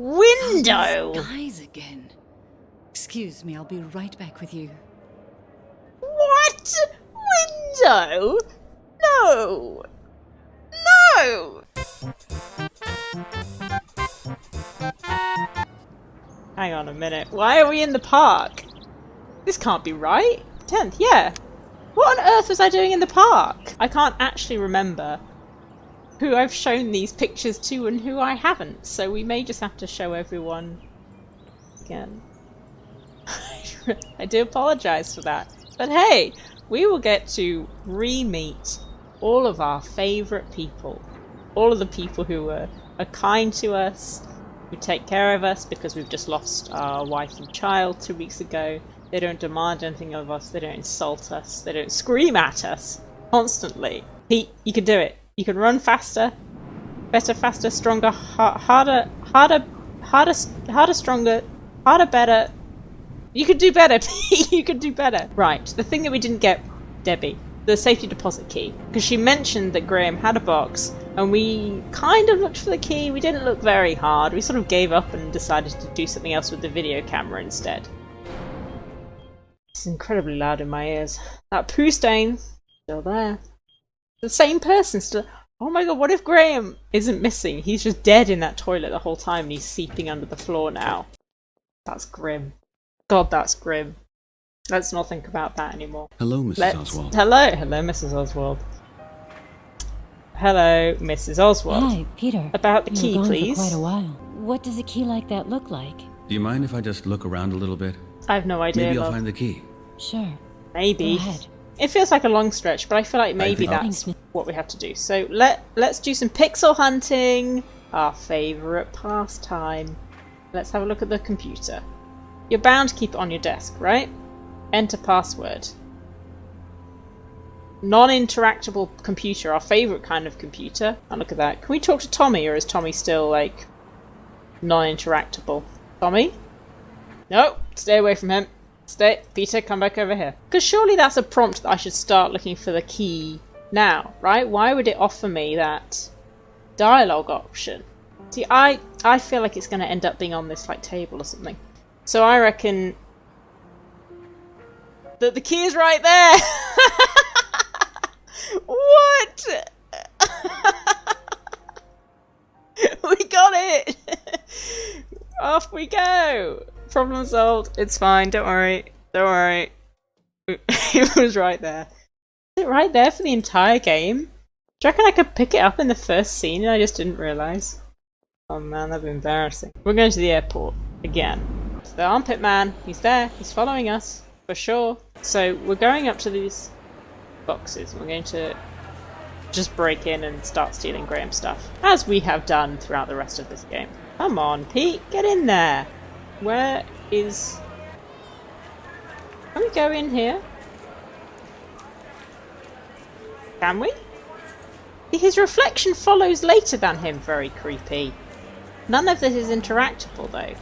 Window! Guys again. Excuse me, I'll be right back with you. What? Window? No! No! Hang on a minute. Why are we in the park? This can't be right. 10th, yeah. What on earth was I doing in the park? I can't actually remember who I've shown these pictures to and who I haven't, so we may just have to show everyone again. I do apologise for that. But hey, we will get to re-meet all of our favourite people. All of the people who are kind to us, who take care of us because we've just lost our wife and child 2 weeks ago. They don't demand anything of us, they don't insult us, they don't scream at us constantly. Pete, you can do it. You can run faster, better, faster, stronger, harder, stronger, harder, better. You could do better, Pete. You could do better. Right, the thing that we didn't get, Debbie, the safety deposit key. Because she mentioned that Graham had a box, and we kind of looked for the key. We didn't look very hard. We sort of gave up and decided to do something else with the video camera instead. It's incredibly loud in my ears. That poo stain, still there. The same person still. Oh my god, what if Graham isn't missing? He's just dead in that toilet the whole time and he's seeping under the floor now. That's grim. God, that's grim. Let's not think about that anymore. Hello, Mrs. Oswald. Hello, Mrs. Oswald. Hello, Mrs. Oswald. Hi, Peter. About the key, You were gone please. for quite a while. What does a key like that look like? Do you mind if I just look around a little bit? I have no idea. Maybe I'll love. find the key. Sure. Maybe. Go ahead. It feels like a long stretch, but I feel like maybe that's what we have to do. So let's do some pixel hunting, our favourite pastime. Let's have a look at the computer. You're bound to keep it on your desk, right? Enter password. Non-interactable computer, our favourite kind of computer. Oh, look at that. Can we talk to Tommy, or is Tommy still, like, non-interactable? Tommy? No, stay away from him. Stay. Peter, come back over here. Because surely that's a prompt that I should start looking for the key now, right? Why would it offer me that dialogue option? See, I feel like it's going to end up being on this, like, table or something. So I reckon that the key is right there. What? We got it. Off we go. Problem solved. It's fine. Don't worry. Don't worry. It was right there. Is it right there for the entire game? Do you reckon I could pick it up in the first scene and I just didn't realise? Oh man, that'd be embarrassing. We're going to the airport again. It's the armpit man. He's there. He's following us for sure. So we're going up to these boxes. We're going to just break in and start stealing Graham's stuff, as we have done throughout the rest of this game. Come on, Pete, get in there. Where is... Can we go in here? Can we? His reflection follows later than him. Very creepy. None of this is interactable, though.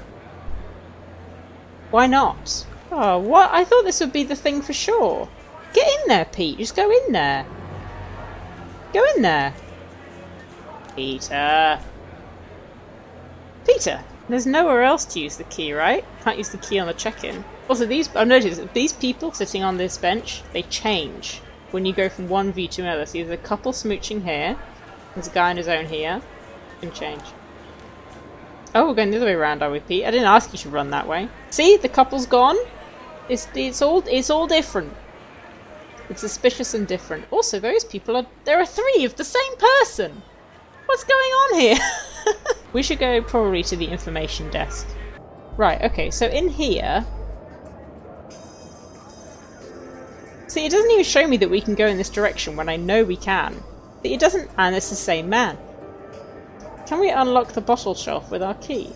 Why not? Oh, what? I thought this would be the thing for sure. Get in there, Pete. Just go in there. Go in there. Peter. Peter. There's nowhere else to use the key, right? Can't use the key on the check-in. Also, I've noticed that these people sitting on this bench, they change when you go from one view to another. So there's a couple smooching here. There's a guy on his own here. Can change. Oh, we're going the other way around, are we, Pete? I didn't ask you to run that way. See, the couple's gone. It's all different. It's suspicious and different. Also, those people there are 3 of the same person. What's going on here? We should go probably to the information desk. Right, okay, so in here... See, it doesn't even show me that we can go in this direction when I know we can. It doesn't... And it's the same man. Can we unlock the bottle shelf with our key?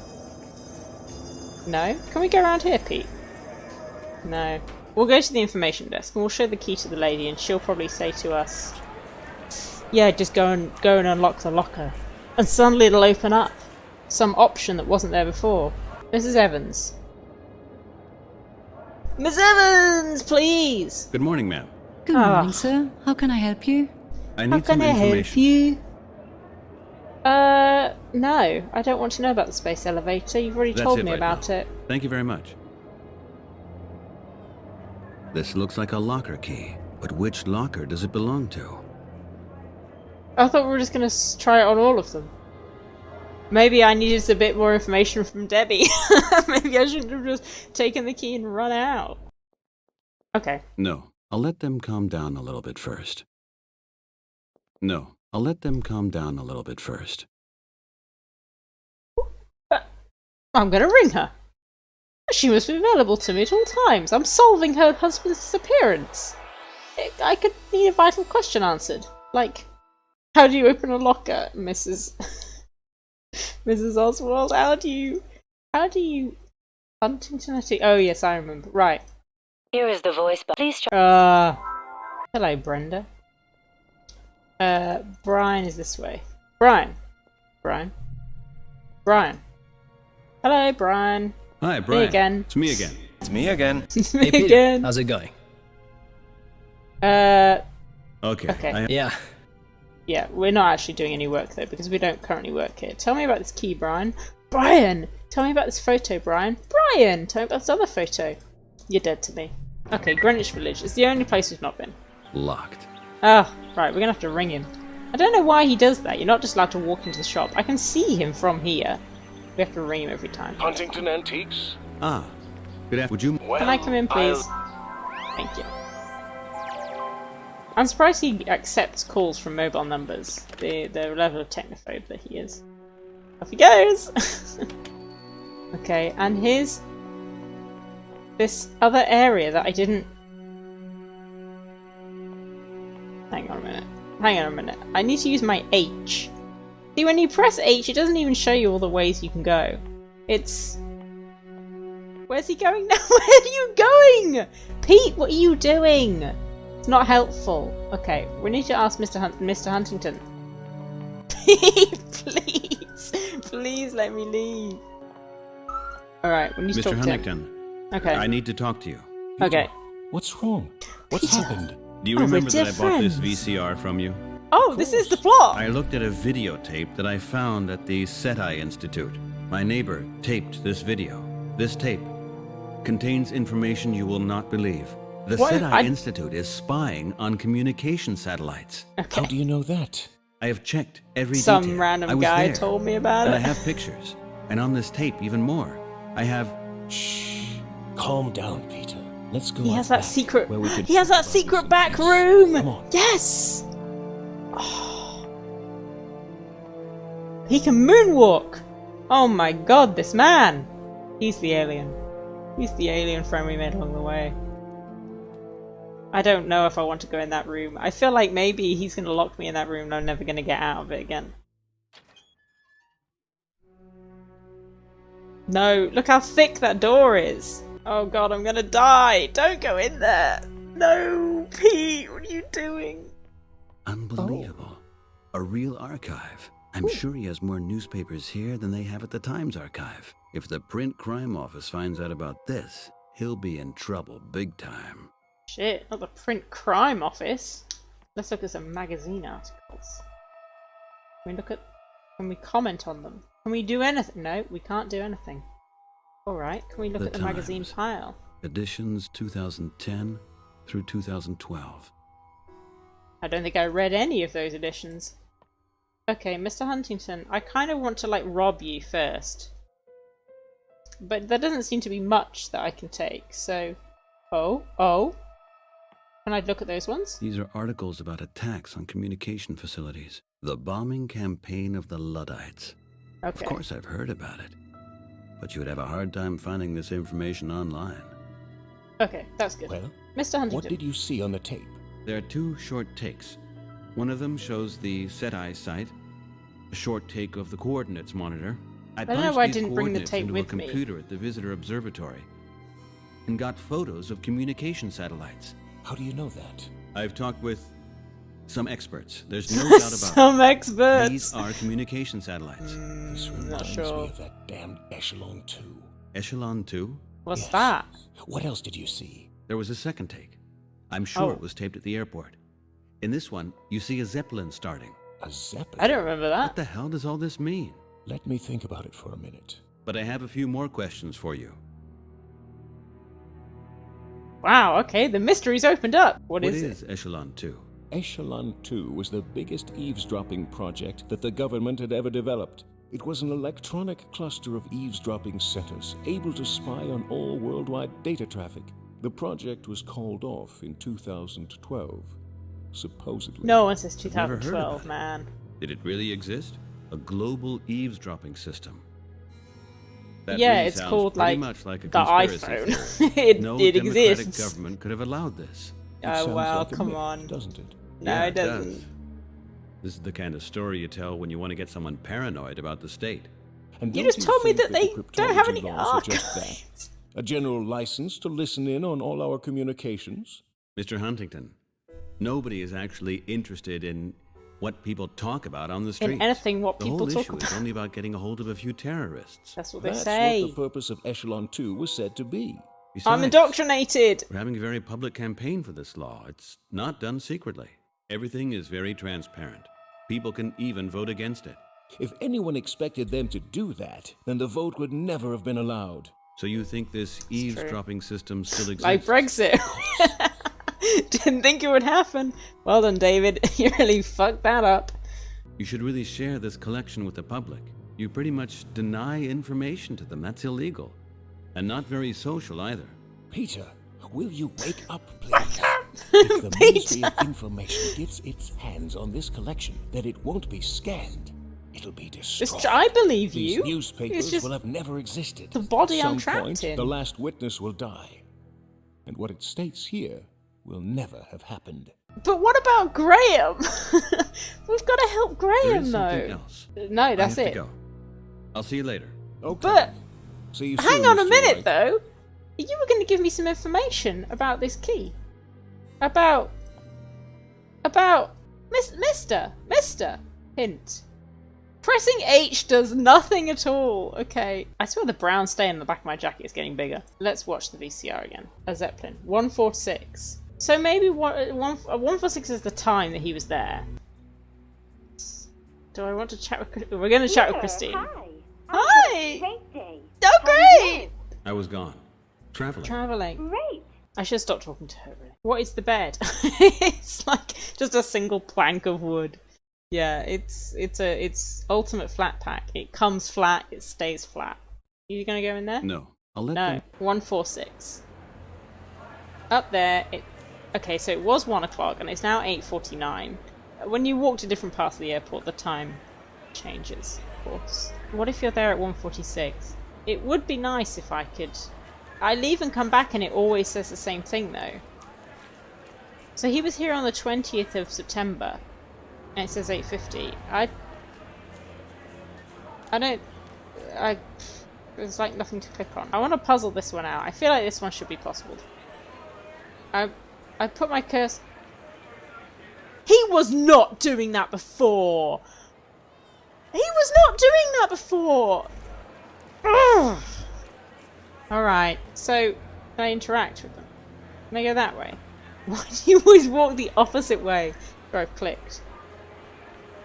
No? Can we go around here, Pete? No. We'll go to the information desk and we'll show the key to the lady and she'll probably say to us, yeah, just go and unlock the locker. And suddenly it'll open up. Some option that wasn't there before. Mrs. Evans. Miss Evans, please! Good morning, ma'am. Good morning, sir. How can I help you? I need some information. How can I help you? No, I don't want to know about the space elevator. You've already That's told it me right about now. it. Thank you very much. This looks like a locker key, but which locker does it belong to? I thought we were just going to try it on all of them. Maybe I needed a bit more information from Debbie. Maybe I shouldn't have just taken the key and run out. Okay. No, I'll let them calm down a little bit first. No, I'll let them calm down a little bit first. I'm going to ring her. She must be available to me at all times. I'm solving her husband's disappearance. I could need a vital question answered. Like, how do you open a locker, Mrs. Mrs. Oswald? How do you Huntington? Oh yes, I remember. Right. Here is the voice box. Please try. Hello, Brenda. Brian is this way. Brian. Hello, Brian. Hi, Brian. Me again. It's me again. It's me again. It's me Hey, Peter, again. how's it going? Okay. Yeah. Yeah, we're not actually doing any work though because we don't currently work here. Tell me about this key, Brian. Brian! Tell me about this photo, Brian. Brian! Tell me about this other photo. You're dead to me. Okay, Greenwich Village. It's the only place we've not been. Locked. Oh, right, we're gonna have to ring him. I don't know why he does that. You're not just allowed to walk into the shop. I can see him from here. We have to ring him every time. Huntington Antiques? Ah. Good afternoon. Would you... Well, Can I come in, please? Thank you. I'm surprised he accepts calls from mobile numbers. The level of technophobe that he is. Off he goes! Okay, and here's this other area that I didn't... Hang on a minute. I need to use my H. See, when you press H, it doesn't even show you all the ways you can go. It's... Where's he going now? Where are you going? Pete, what are you doing? It's not helpful. Okay, we need to ask Mr. Huntington. Please. Please let me leave. Alright, we need to Mr. talk to him. Huntington. Okay. I need to talk to you. Okay. What's wrong? What's Peter. happened? Do you Oh, we're remember that I dear bought this friends. VCR from you? Oh, this is the plot! I looked at a videotape that I found at the SETI Institute. My neighbor taped this video. This tape contains information you will not believe. The What? SETI Institute is spying on communication satellites. How do you know that? I have checked every Some detail. I random was guy there. told me about And it. I have pictures. And on this tape, even more. I have... Shh. Calm down, Peter. Let's go. He out has that back, secret. where we can He has talk that about secret this back in peace. room. Come on. Yes. Oh. He can moonwalk. Oh my God, this man. He's the alien. He's the alien friend we made along the way. I don't know if I want to go in that room. I feel like maybe he's going to lock me in that room and I'm never going to get out of it again. No, look how thick that door is. Oh God, I'm gonna die. Don't go in there. No, Pete, what are you doing? Unbelievable. A real archive. I'm sure he has more newspapers here than they have at the Times archive. If the print crime office finds out about this, he'll be in trouble big time. Shit, not the print crime office. Let's look at some magazine articles. Can we comment on them? Can we do anything? No, we can't do anything. Alright, can we look The at the magazine Times. pile? Editions 2010 through 2012. I don't think I read any of those editions. Okay, Mr. Huntington, I kind of want to like rob you first. But there doesn't seem to be much that I can take, so... Oh. Can I look at those ones? These are articles about attacks on communication facilities. The bombing campaign of the Luddites. Okay. Of course I've heard about it. But you would have a hard time finding this information online. Okay, that's good. Well, Mr. Huntington. what did you see on the tape? There are two short takes. One of them shows the SETI site, a short take of the coordinates monitor. I don't know punched why I these didn't bring the coordinates tape into with a me. computer at the visitor observatory and got photos of communication satellites. How do you know that? I've talked with some experts. There's no doubt about Some it. experts. These are communication satellites. This not reminds sure. me of that damned Echelon 2. Echelon 2? What's Yes. that? What else did you see? There was a second take. I'm sure Oh. it was taped at the airport. In this one, you see a Zeppelin starting. A Zeppelin? I don't remember What that. the hell does all this mean? Let me think about it for a minute. But I have a few more questions for you. Wow, okay, the mystery's opened up. What What is is it? Echelon 2? Echelon 2 was the biggest eavesdropping project that the government had ever developed. It was an electronic cluster of eavesdropping centers able to spy on all worldwide data traffic. The project was called off in 2012, supposedly. No one says I've never heard of 2012, it. man. Did it really exist? A global eavesdropping system? That Yeah, really it's sounds called, pretty like, much like a the conspiracy iPhone. theory. it No it democratic exists. government could have allowed this. It Oh, sounds well, like a come myth, on. doesn't it? No, Yeah, it doesn't. does. This is the kind of story you tell when you want to get someone paranoid about the state. And You don't just told me think that they the don't have cryptology any laws are just archives. that? A general license to listen in on all our communications? Mr. Huntington, nobody is actually interested in what people talk about on the streets. In anything what the people whole talk issue about. is only about getting a hold of a few terrorists. That's what they That's say. what the purpose of Echelon 2 was said to be. Besides, I'm indoctrinated. we're having a very public campaign for this law. It's not done secretly. Everything is very transparent. People can even vote against it. If anyone expected them to do that, then the vote would never have been allowed. So you think this eavesdropping system still exists? Like Brexit. Didn't think it would happen. Well done, David. You really fucked that up. You should really share this collection with the public. You pretty much deny information to them. That's illegal. And not very social either. Peter, will you wake up, please? If the Ministry of Information gets its hands on this collection, then it won't be scanned. It'll be destroyed. I believe These you. newspapers It's just will have never existed. the body At I'm some trapped point, in. the last witness will die. And what it states here will never have happened. But what about Graham? We've got to help There Graham, is something though. else. No, that's I have it. to go. I'll see you later. Okay. But See you hang soon, on a Mr. minute, Wright. though. You were going to give me some information about this key. About Mister. Hint. Pressing H does nothing at all. Okay. I swear the brown stain on the back of my jacket is getting bigger. Let's watch the VCR again. A Zeppelin. 146. So maybe 146 is the time that he was there. Do I want to chat with... We're going to chat with Christine. Hi! Great day. Oh, great! I was gone. Traveling. Traveling. Great. I should stop talking to her, really. What is the bed? It's like just a single plank of wood. Yeah, it's ultimate flat pack. It comes flat, it stays flat. You gonna go in there? No. I'll let No. them... 146. Up there, okay, so it was 1 o'clock and it's now 8:49. When you walk to different parts of the airport, the time changes, of course. What if you're there at 1:46? It would be nice if I could... I leave and come back and it always says the same thing, though. So he was here on the 20th of September, and it says 8:50. There's like nothing to click on. I want to puzzle this one out. I feel like this one should be possible. I put my cursor... He was not doing that before! He was not doing that before! Ugh. Alright, so can I interact with them? Can I go that way? Why do you always walk the opposite way where I've clicked?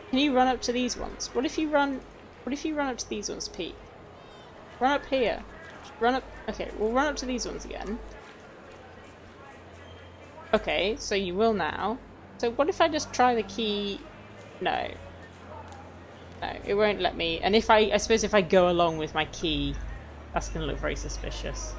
Can you run up to these ones? What if you run up to these ones, Pete? Run up here. Run up... Okay, we'll run up to these ones again. Okay, so you will now. So what if I just try the key... No. No, it won't let me. And if I suppose if I go along with my key, that's going to look very suspicious.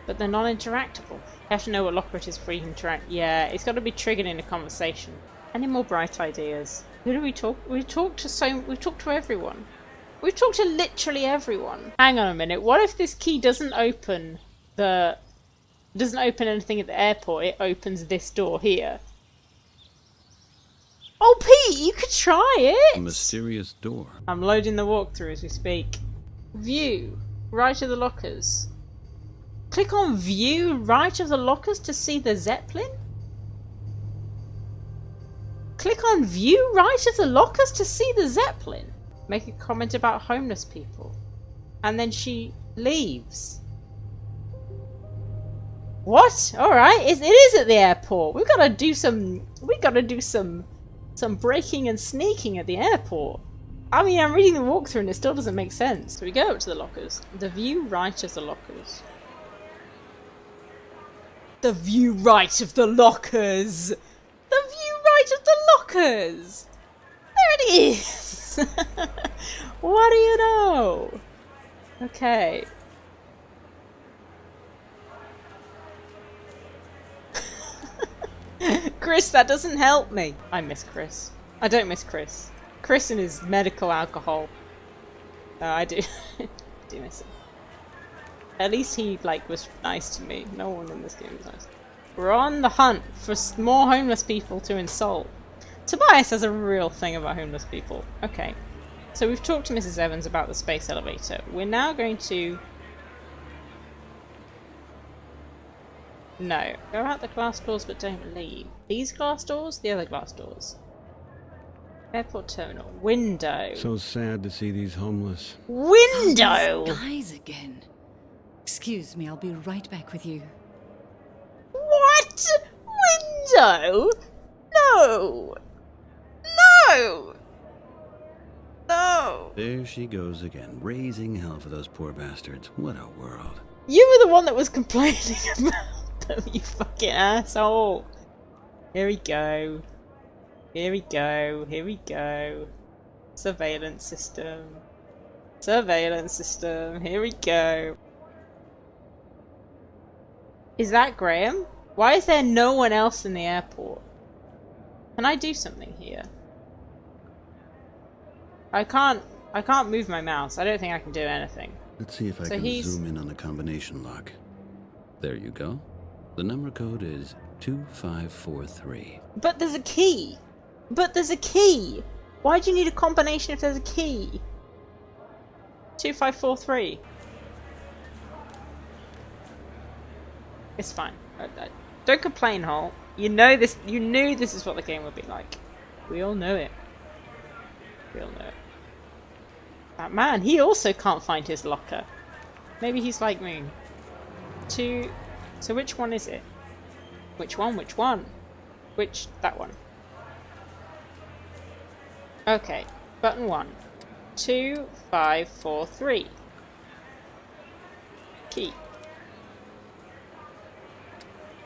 But they're non-interactable. You have to know what locker it is before you can interact. Yeah, it's got to be triggered in a conversation. Any more bright ideas? Who do we talk? We've talked to everyone. We've talked to literally everyone. Hang on a minute. What if this key doesn't open anything at the airport? It opens this door here. Oh, Pete, you could try it. A mysterious door. I'm loading the walkthrough as we speak. View. Right of the lockers. Click on view right of the lockers to see the Zeppelin. Click on view right of the lockers to see the Zeppelin. Make a comment about homeless people. And then she leaves. What? Alright, it is at the airport. We've got to do some breaking and sneaking at the airport. I mean, I'm reading the walkthrough and it still doesn't make sense. So we go up to the lockers. The view right of the lockers. The view right of the lockers! The view right of the lockers! There it is! What do you know? Okay. Chris, that doesn't help me. I miss Chris. I don't miss Chris. Chris and his medical alcohol. I do. I do miss him. At least he, like, was nice to me. No one in this game was nice. We're on the hunt for more homeless people to insult. Tobias has a real thing about homeless people. Okay. So we've talked to Mrs. Evans about the space elevator. We're now going to... No. Go out the glass doors but don't leave. These glass doors? The other glass doors. Airport terminal. Window. So sad to see these homeless. Window! These guys again. Excuse me, I'll be right back with you. What? Window? No! No! No! There she goes again, raising hell for those poor bastards. What a world. You were the one that was complaining about them, you fucking asshole. Here we go. Here we go. Here we go. Surveillance system. Surveillance system. Here we go. Is that Graham? Why is there no one else in the airport? Can I do something here? I can't move my mouse. I don't think I can do anything. Let's see if I can zoom in on the combination lock. There you go. The number code is 2543. But there's a key. But there's a key. Why do you need a combination if there's a key? 2543. It's fine. Don't complain, Holt. You know this. You knew this is what the game would be like. We all know it. We all know it. That man, he also can't find his locker. Maybe he's like me. So which one is it? Which one? Which one? That one. Okay. Button 1. 2543. Key.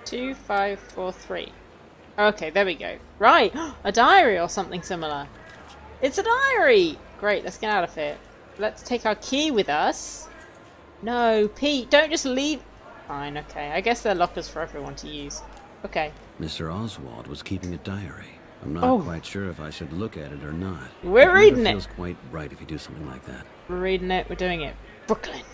2543. Okay, there we go. Right! A diary or something similar. It's a diary! Great, let's get out of here. Let's take our key with us. No, Pete, don't just leave. Fine, okay. I guess they're lockers for everyone to use. Okay. Mr. Oswald was keeping a diary. I'm not quite sure if I should look at it or not. We're reading it. Feels quite right if you do something like that. We're reading it. We're doing it. Brooklyn.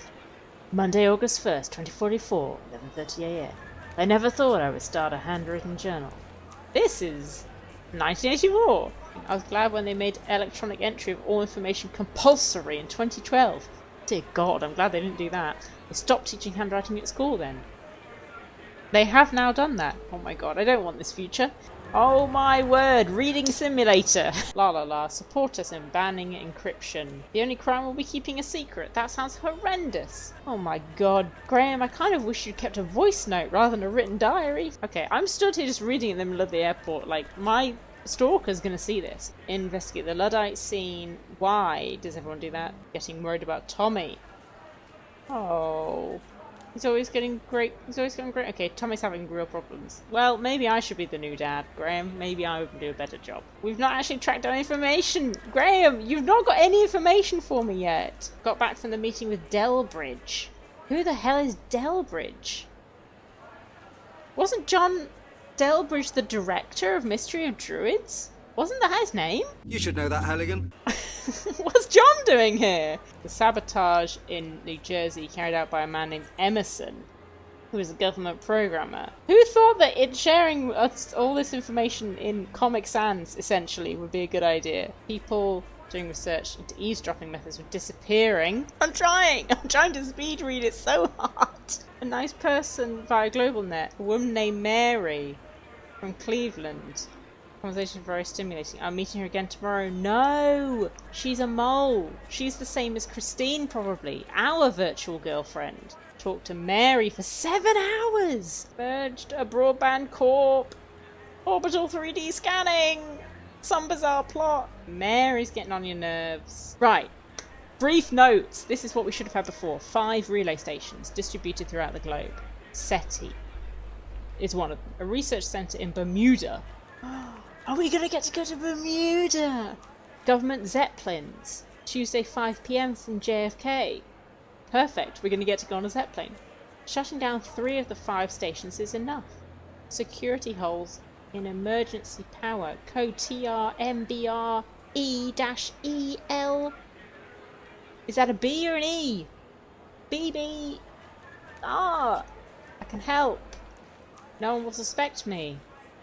Monday, August 1st, 2044, 11:30 a.m. I never thought I would start a handwritten journal. This is 1984. I was glad when they made electronic entry of all information compulsory in 2012. Dear God, I'm glad they didn't do that. They stopped teaching handwriting at school then. They have now done that. Oh my God, I don't want this future. Oh my word, reading simulator. La la la, support us in banning encryption. The only crime will be keeping a secret. That sounds horrendous. Oh my God. Graham, I kind of wish you'd kept a voice note rather than a written diary. Okay, I'm stood here just reading in the middle of the airport. Like, my stalker's gonna see this. Investigate the Luddite scene. Why does everyone do that? Getting worried about Tommy. Oh. He's always getting great. Okay, Tommy's having real problems. Well, maybe I should be the new dad, Graham. Maybe I would do a better job. We've not actually tracked down information. Graham, you've not got any information for me yet. Got back from the meeting with Delbridge. Who the hell is Delbridge? Wasn't John Delbridge the director of Mystery of Druids? Wasn't that his name? You should know that, Halligan. What's John doing here? The sabotage in New Jersey carried out by a man named Emerson, who is a government programmer. Who thought that sharing us all this information in Comic Sans, essentially, would be a good idea? People doing research into eavesdropping methods were disappearing. I'm trying to speed read it so hard. A nice person via GlobalNet, a woman named Mary from Cleveland. Conversation very stimulating. I'm meeting her again tomorrow. No! She's a mole. She's the same as Christine, probably. Our virtual girlfriend. Talked to Mary for 7 hours! Merged a broadband corp. Orbital 3D scanning! Some bizarre plot. Mary's getting on your nerves. Right. Brief notes. This is what we should have had before. 5 relay stations distributed throughout the globe. SETI is one of them. A research centre in Bermuda. Are we going to get to go to Bermuda? Government Zeppelins. Tuesday 5 PM from JFK. Perfect. We're going to get to go on a Zeppelin. Shutting down 3 of the 5 stations is enough. Security holes in emergency power. Code TRMBR E-EL. Is that a B or an E? BB. Ah, I can help. No one will suspect me.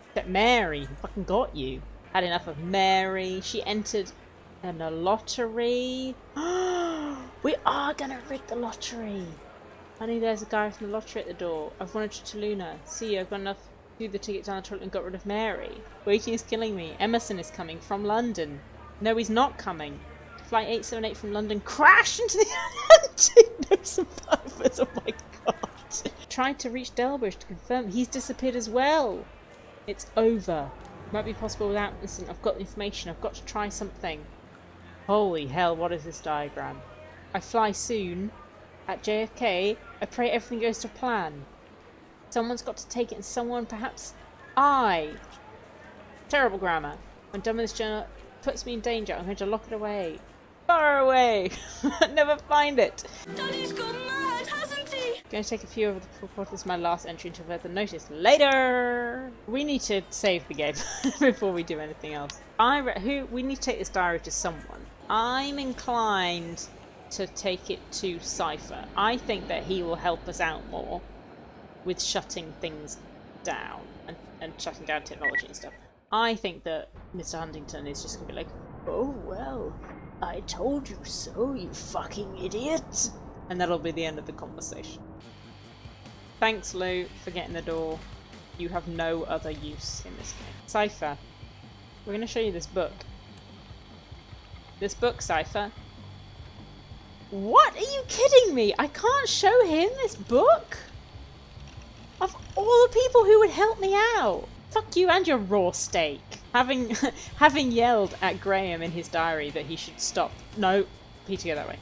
Except Mary, who fucking got you. Had enough of Mary. She entered in a lottery. We are gonna rig the lottery. Honey, there's a guy from the lottery at the door. I've wanted you to Luna. See, I've got enough to do the ticket down the toilet and got rid of Mary. Waiting is killing me. Emerson is coming from London. No, he's not coming. Flight 878 from London crashed into the Atlantic. No survivors. Oh my god. Tried to reach Delbridge to confirm he's disappeared as well. It's over. Might be possible without instant. I've got the information. I've got to try something. Holy hell, what is this diagram? I fly soon. At JFK, I pray everything goes to plan. Someone's got to take it, and someone, perhaps I. Terrible grammar. When done with this journal, it puts me in danger. I'm going to lock it away. Far away. Never find it. Daddy's gone mad, hasn't he? Going to take a few of the report. This is my last entry into further notice. Later. We need to save the game before we do anything else. We need to take this diary to someone. I'm inclined to take it to Cypher. I think that he will help us out more with shutting things down and shutting down technology and stuff. I think that Mr. Huntington is just going to be like, oh well, I told you so, you fucking idiot. And that'll be the end of the conversation. Thanks, Lou, for getting the door. You have no other use in this game. Cypher, we're going to show you this book. This book, Cypher. What? Are you kidding me? I can't show him this book? Of all the people who would help me out. Fuck you and your raw steak. Having yelled at Graham in his diary that he should stop. No, Peter, go that way.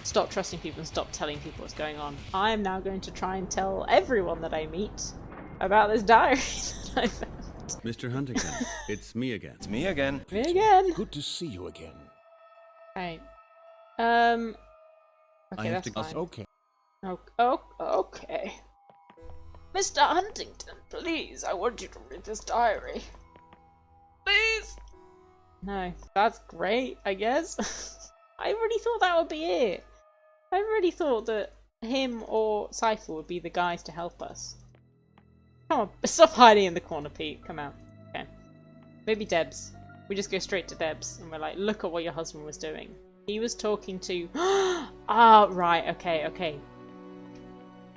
Stop trusting people and stop telling people what's going on. I am now going to try and tell everyone that I meet about this diary that I found. Mr. Huntington, it's me again. It's me again. Me again. Good to see you again. Right. I Okay, have that's to- fine. Okay. Okay. Mr. Huntington, please, I want you to read this diary. Please! No, that's great, I guess. I really thought that would be it. I really thought that him or Cypher would be the guys to help us. Come on, stop hiding in the corner, Pete. Come out. Okay. Maybe Debs. We just go straight to Debs and we're like, look at what your husband was doing. He was talking to... Ah, right, okay.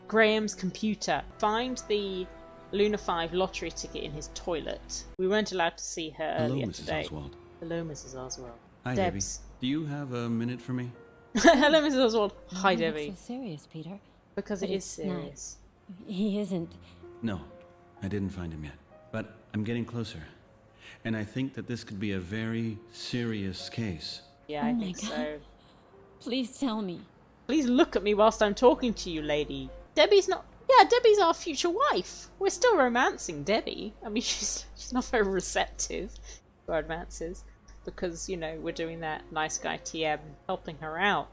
Graham's computer. Find the Luna 5 lottery ticket in his toilet. We weren't allowed to see her Hello, earlier Mrs. today. Oswald. Hello, Mrs. Oswald. Hi, Debs. Debbie. Do you have a minute for me? Hello, Mrs. Oswald. Hi, You look Debbie. so serious, Peter. Because it But is it's not. serious. He isn't. No, I didn't find him yet. But I'm getting closer. And I think that this could be a very serious case. Yeah, Oh I my think God. so. Please tell me. Please look at me whilst I'm talking to you, lady. Debbie's not... Yeah, Debbie's our future wife. We're still romancing Debbie. I mean, she's not very receptive to our advances. Because, you know, we're doing that nice guy TM, helping her out.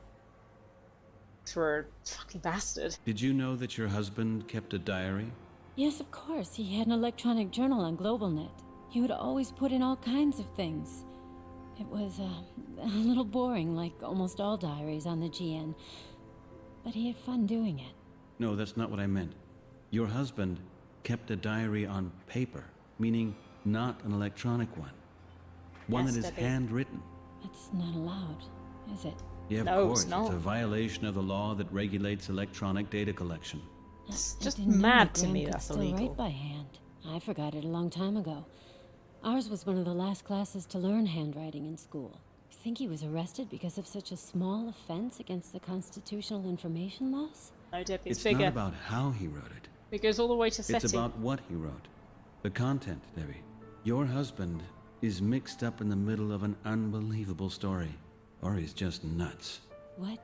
For a fucking bastard. Did you know that your husband kept a diary? Yes, of course. He had an electronic journal on GlobalNet. He would always put in all kinds of things. It was a little boring, like almost all diaries on the GN. But he had fun doing it. No, that's not what I meant. Your husband kept a diary on paper, meaning not an electronic one. One Yes, that is Debbie. handwritten. That's not allowed, is it? Yeah, of No, course. it's not. It's a violation of the law that regulates electronic data collection. It's I just didn't know mad that to Graham me could that's still illegal. write by hand. I forgot it a long time ago. Ours was one of the last classes to learn handwriting in school. I think he was arrested because of such a small offense against the constitutional information laws. No, Debbie, it's It's bigger. not about how he wrote it. It goes all the way to It's setting. about what he wrote. The content, Debbie. Your husband is mixed up in the middle of an unbelievable story. Or he's just nuts. What?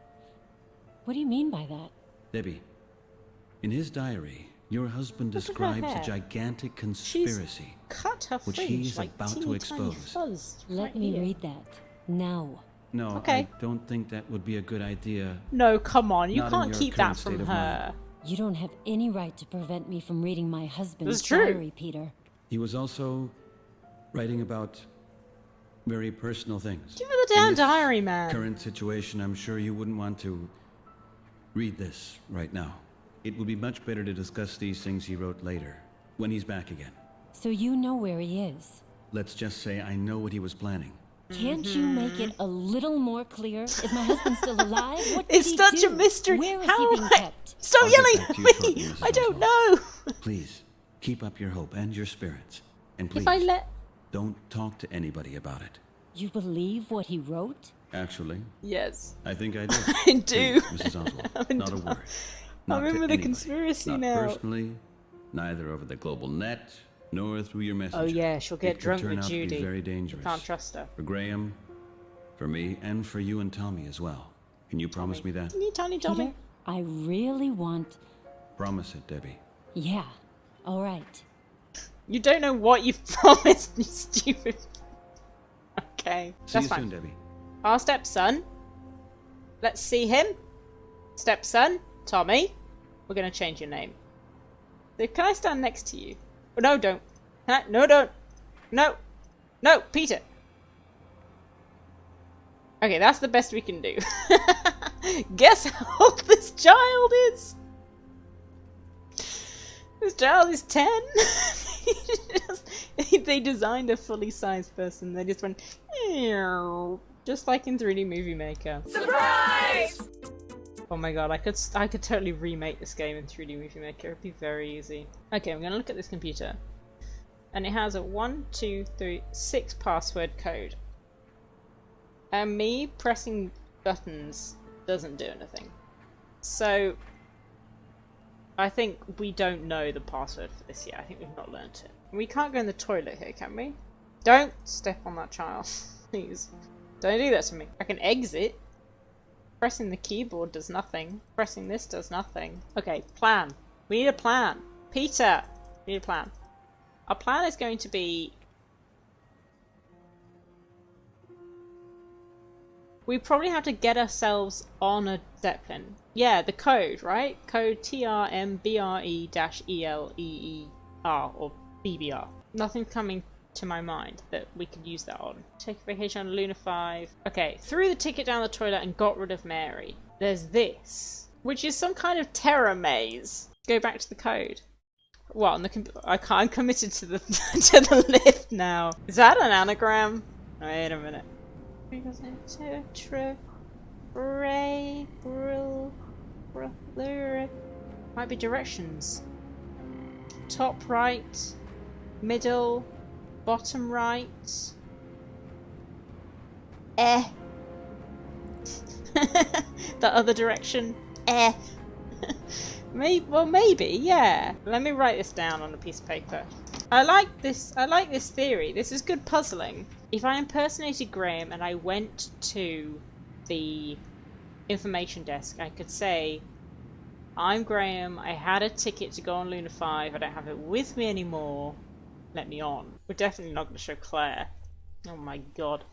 What do you mean by that? Debbie, in his diary, your husband Look at her describes a hair. gigantic She's conspiracy. cut her which fringe he's like about to teeny expose. tiny fuzz. Let right me here. read that. Now. No, Okay. I don't think that would be a good idea. No, come on, you Not in can't your keep current that from state of her. You don't have any right to prevent me from reading my husband's That's true. diary, Peter. He was also writing about very personal things. Give her the In damn this diary, man. current situation, I'm sure you wouldn't want to read this right now. It would be much better to discuss these things he wrote later, when he's back again. So you know where he is. Let's just say I know what he was planning. Can't you make it a little more clear? Is my husband still alive? What did It's he such do? a mystery. Where is How he am being I- kept? Stop I'll get yelling back at to me! you shortly, Mrs. I don't Oswald. know. Please, keep up your hope and your spirits. And please, If I let... don't talk to anybody about it. You believe what he wrote? Actually, Yes. I think I do. I do. Please, Mrs. Oswald, I'm in not a dark. word. I'm Not in to with a anybody. conspiracy Not now. personally, neither over the global net, nor through your messenger. Oh yeah, she'll get It could drunk turn with out to be Judy. very You dangerous. can't trust her. For Graham, for me, and for you and Tommy as well. Can you promise me that? Can you tiny Tommy? Peter, I really want... Promise it, Debbie. Yeah. All right. You don't know what you've promised, you stupid... Okay, See that's you fine. soon, Debbie. Our stepson. Let's see him. Stepson, Tommy. We're gonna change your name. So can I stand next to you? Oh, no, don't. Can I? No, don't. No. No, Peter. Okay, that's the best we can do. Guess how old this child is? This child is 10. They designed a fully sized person. They just went, "Ew," just like in 3D Movie Maker. Surprise! Oh my god, I could totally remake this game in 3D Movie Maker. It'd be very easy. Okay, I'm gonna look at this computer, and it has a 1, 2, 3, 6 password code. And me pressing buttons doesn't do anything. So I think we don't know the password for this yet. I think we've not learnt it. We can't go in the toilet here, can we? Don't step on that child, please. Don't do that to me. I can exit. Pressing the keyboard does nothing. Pressing this does nothing. Okay, plan. We need a plan. Peter! We need a plan. Our plan is going to be... We probably have to get ourselves on a Zeppelin. Yeah, the code, right? Code TRMBRE-ELEER or BBR. Nothing's coming to my mind that we could use that on. Take a vacation on Luna 5. Okay, threw the ticket down the toilet and got rid of Mary. There's this, which is some kind of terror maze. Go back to the code. What? On the I'm committed to the to the lift now. Is that an anagram? Wait a minute. Might be directions. Top right, middle, bottom right. The other direction. Maybe, yeah. Let me write this down on a piece of paper. I like this theory. This is good puzzling. If I impersonated Graham and I went to the information desk, I could say, I'm Graham, I had a ticket to go on Luna 5, I don't have it with me anymore, let me on. We're definitely not going to show Claire. Oh my god.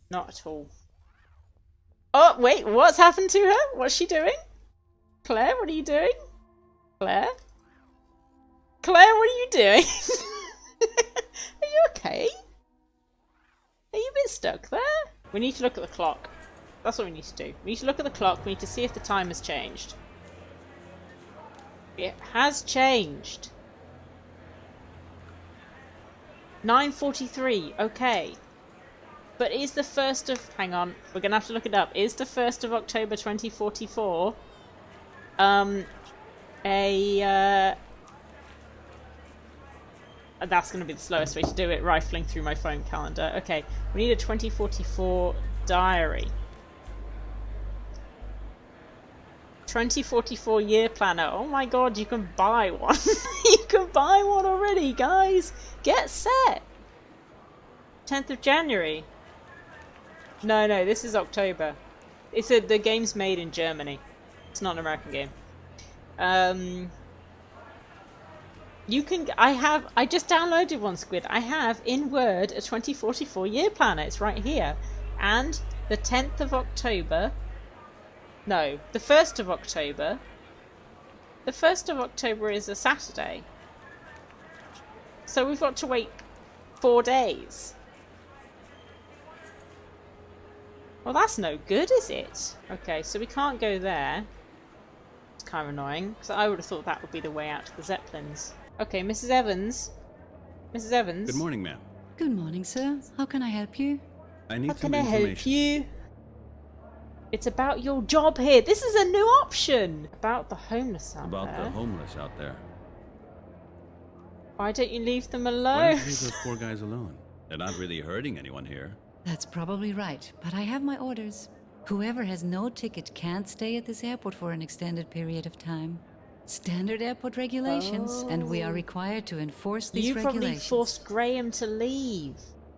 Not at all. Oh, wait, what's happened to her? What's she doing? Claire, what are you doing? Claire? Claire, what are you doing? Are you okay? Are you a bit stuck there? We need to look at the clock. That's what we need to do. We need to look at the clock. We need to see if the time has changed. It has changed. 9:43. Okay. But is the 1st of... Hang on. We're going to have to look it up. Is the 1st of October 2044 that's going to be the slowest way to do it, rifling through my phone calendar. Okay, we need a 2044 diary. 2044 year planner. Oh my god, you can buy one. You can buy one already, guys. Get set. 10th of January. No, this is October. The game's made in Germany. It's not an American game. I just downloaded one, Squid. I have in Word a 2044 year planner. It's right here. And the 10th of October. No, the 1st of October. The 1st of October is a Saturday. So we've got to wait 4 days. Well, that's no good, is it? Okay, so we can't go there. It's kind of annoying, because I would have thought that would be the way out to the Zeppelins. Okay, Mrs. Evans. Mrs. Evans. Good morning, ma'am. Good morning, sir. How can I help you? I need How some can I information. help you? It's about your job here. This is a new option. About the homeless out About there. the homeless out there. Why don't you leave them Why alone? don't you leave those poor guys alone? They're not really hurting anyone here. That's probably right, but I have my orders. Whoever has no ticket can't stay at this airport for an extended period of time. Standard airport regulations, and we are required to enforce these You probably regulations. forced Graham to leave.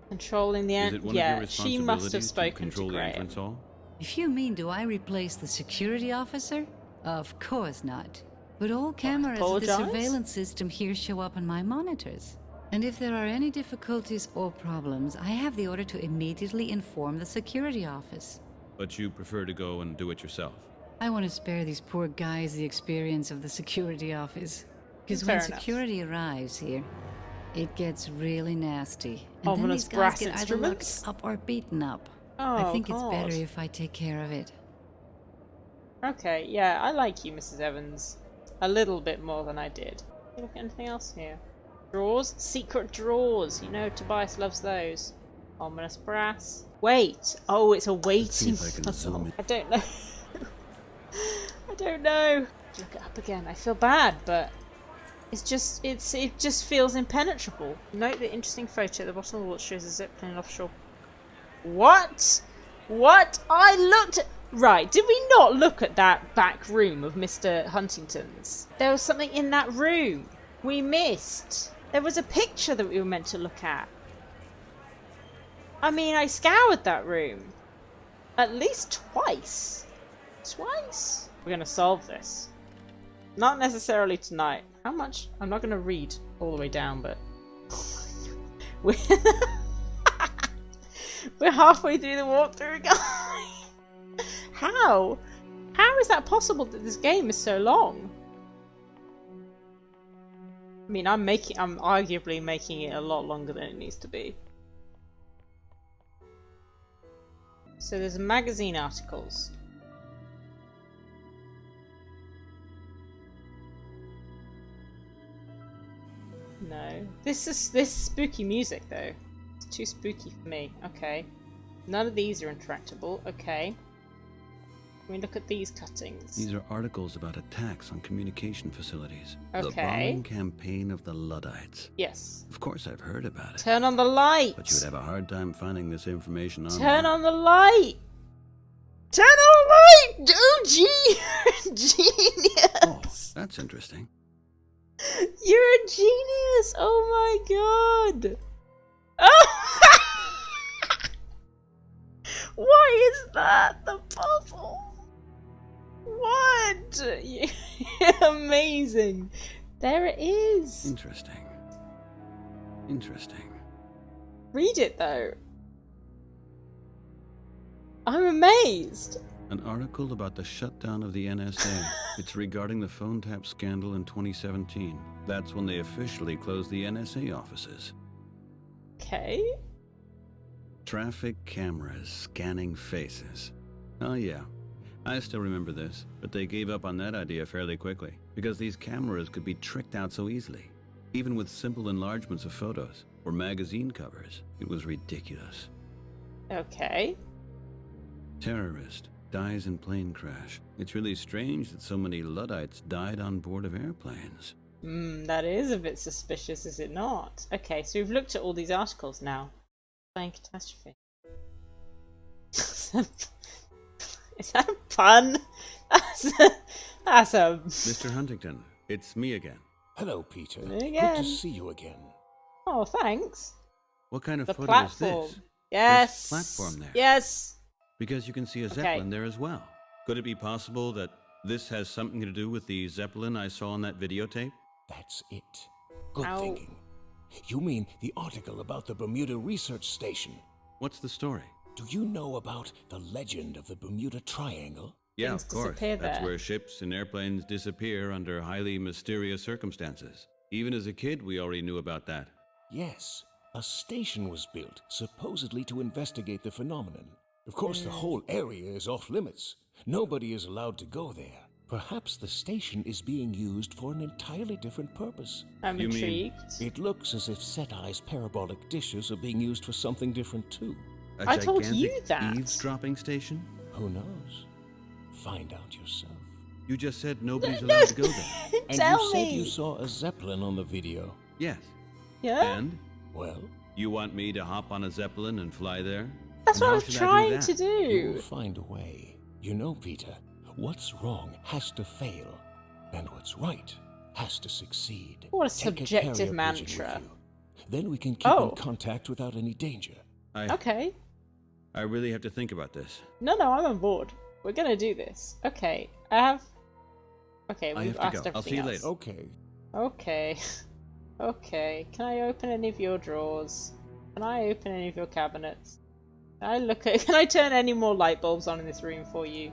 Controlling the Is it one of your she must have responsibilities to spoken to control the Graham. entrance hall? If you mean, do I replace the security officer? Of course not. But all cameras of the apologise? surveillance system here show up on my monitors. And if there are any difficulties or problems, I have the order to immediately inform the security office. But you prefer to go and do it yourself. I want to spare these poor guys the experience of the security office. Because Fair when enough. security arrives here, it gets really nasty. And then Ominous these guys brass get either instruments? locked up or beaten up. Oh, I think it's God. better if I take care of it. Okay, yeah, I like you, Mrs. Evans. A little bit more than I did. Look at anything else here. Drawers? Secret drawers. You know, Tobias loves those. Ominous brass. Wait! Oh, it's a Let's see waiting if I can zoom puzzle. in. I don't know. I don't know. Look it up again. I feel bad, but it just feels impenetrable. Note the interesting photo at the bottom of the wall that shows a zipline offshore. What? What? I looked at... Right, did we not look at that back room of Mr. Huntington's? There was something in that room we missed. There was a picture that we were meant to look at. I mean, I scoured that room at least twice. Twice? We're gonna solve this. Not necessarily tonight. How much? I'm not gonna read all the way down, but... we're we're halfway through the walkthrough, guys. How? How is that possible that this game is so long? I mean, I'm arguably making it a lot longer than it needs to be. So there's magazine articles. No. This spooky music though. It's too spooky for me. Okay. None of these are interactable. Okay. Can we look at these cuttings? These are articles about attacks on communication facilities. The Okay. bombing campaign of the Luddites. Yes. Of course I've heard about it. Turn on the light! But you would have a hard time finding this information online. Turn on the light! Turn on the light! Oh, gee! Genius! Oh, that's interesting. You're a genius! Oh my god! Oh! Why is that the puzzle? What? Amazing! There it is! Interesting. Interesting. Read it though. I'm amazed. An article about the shutdown of the NSA. It's regarding the phone tap scandal in 2017. That's when they officially closed the NSA offices. Okay. Traffic cameras scanning faces. Oh yeah, I still remember this, but they gave up on that idea fairly quickly, because these cameras could be tricked out so easily. Even with simple enlargements of photos, or magazine covers. It was ridiculous. Okay. Terrorist dies in plane crash. It's really strange that so many Luddites died on board of airplanes. That is a bit suspicious, is it not? Okay, so we've looked at all these articles now. Flying catastrophe. Is that a pun? That's a... Mr. Huntington, it's me again. Hello, Peter. Me again. Good to see you again. Oh, thanks. What kind of The photo platform. is this? Yes. There's a platform there. Yes. Because you can see a Zeppelin there as well. Could it be possible that this has something to do with the Zeppelin I saw on that videotape? That's it. Good Ow. thinking. You mean the article about the Bermuda Research Station? What's the story? Do you know about the legend of the Bermuda Triangle? Yeah, Things of course. disappear That's there. where ships and airplanes disappear under highly mysterious circumstances. Even as a kid, we already knew about that. Yes. A station was built, supposedly to investigate the phenomenon. Of course, the whole area is off limits. Nobody is allowed to go there. Perhaps the station is being used for an entirely different purpose. I'm You mean- intrigued. It looks as if Set-Eye's parabolic dishes are being used for something different too. A I told you gigantic that. eavesdropping station? Who knows? Find out yourself. You just said nobody's allowed to go there. And Tell you said me. you saw a Zeppelin on the video. Yes. Yeah. And? Well, You want me to hop on a Zeppelin and fly there? That's And what I how was should trying do to that? you'll do. find a way. You know, Peter, what's wrong has to fail, and what's right has to succeed. What a Take subjective carrier pigeon mantra. with you. Then we can keep Oh. in contact without any danger. Okay. I really have to think about this. No, I'm on board. We're gonna do this. Okay. Okay, I we've have to asked go. everything I'll see you else. later. Okay. Okay. Okay. Can I open any of your drawers? Can I open any of your cabinets? Can I turn any more light bulbs on in this room for you?